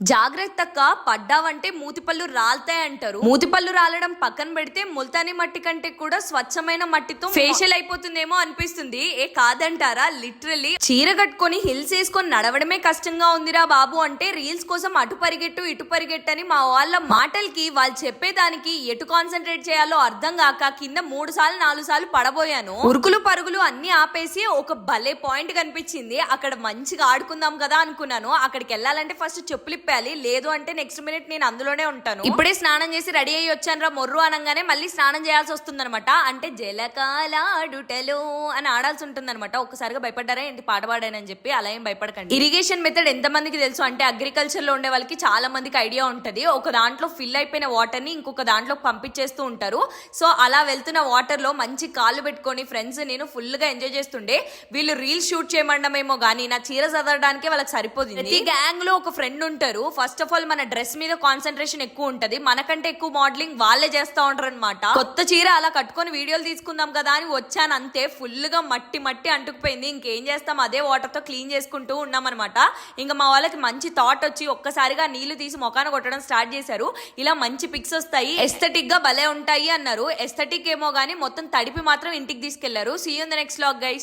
జాగ్రత్తక్క పడ్డావంటే మూతిపళ్ళు రాలుతాయి అంటారు. మూతిపళ్ళు రాలడం పక్కన పెడితే ముల్తానీ మట్టి కంటే కూడా స్వచ్ఛమైన మట్టితో ఫేషియల్ అయిపోతుందేమో అనిపిస్తుంది. కాదంటారా? లిటరలీ చీర కట్టుకొని హిల్స్ వేసుకొని నడవడమే కష్టంగా ఉందిరా బాబు అంటే రీల్స్ కోసం అటు పరిగెట్టు ఇటు పరిగెట్టు అని మా వాళ్ళ మాటలకి వాళ్ళు చెప్పేదానికి ఎటు కాన్సన్ట్రేట్ చేయాలో అర్థం కాక కింద 3 సార్లు 4 సార్లు పడబోయాను. ఉరుకులు పరుగులు అన్ని ఆపేసి ఒక భలే పాయింట్ కనిపించింది. అక్కడ మంచిగా ఆడుకుందాం కదా అనుకున్నాను. అక్కడికి వెళ్ళాలంటే ఫస్ట్ చెప్పులు ఇప్పాలి, లేదు అంటే నెక్స్ట్ మినిట్ నేను అందులోనే ఉంటాను. ఇప్పుడే స్నానం చేసి రెడీ అయ్యి వచ్చాను రా మొర్రు అనగానే మళ్ళీ స్నానం చేయాల్సి వస్తుంది అనమాట. అంటే జలకాలాడుటలో అని ఆడాల్సి ఉంటుంది అనమాట. ఒక్కసారిగా భయపడ్డారా ఏంటి పాట పాడానని చెప్పి? అలా ఏం భయపడకండి. ఇరిగేషన్ మెథడ్ ఎంత మందికి తెలుసు అంటే అగ్రికల్చర్ లో ఉండే వాళ్ళకి చాలా మందికి ఐడియా ఉంటది. ఒక దాంట్లో ఫిల్ అయిపోయిన వాటర్ ని ఇంకొక దాంట్లో పంపించేస్తూ ఉంటారు. సో అలా వెళ్తున్న వాటర్ లో మంచి కాళ్ళు పెట్టుకొని ఫ్రెండ్స్ నేను ఫుల్ గా ఎంజాయ్ చేస్తుండే. వీళ్ళు రీల్స్ షూట్ చేయమండమేమో గానీ నా చీర చదవడానికే వాళ్ళకి సరిపోతుంది. ప్రతి గ్యాంగ్ లో ఒక ఫ్రెండ్ ఉంటారు. ఫస్ట్ ఆఫ్ ఆల్ మన డ్రెస్ మీద కాన్సన్ట్రేషన్ ఎక్కువ ఉంటది, మనకంటే ఎక్కువ మోడలింగ్ వాళ్ళే చేస్తా ఉంటారు అనమాట. కొత్త చీర అలా కట్టుకొని వీడియోలు తీసుకుందాం కదా అని వచ్చాను, అంతే ఫుల్ గా మట్టి మట్టి అంటుకుపోయింది. ఇంకేం చేస్తాం, అదే వాటర్ తో క్లీన్ చేసుకుంటూ ఉన్నాం అనమాట. ఇంకా మా వాళ్ళకి మంచి థాట్ వచ్చి ఒక్కసారిగా నీళ్లు తీసి మొఖాన కొట్టడం స్టార్ట్ చేశారు. ఇలా మంచి పిక్స్ వస్తాయి, ఎస్థెటిక్ గా భలే ఉంటాయి అన్నారు. ఎస్థెటిక్ ఏమో గానీ మొత్తం తడిపి మాత్రం ఇంటికి తీసుకెళ్లారు. See you in the next vlog guys.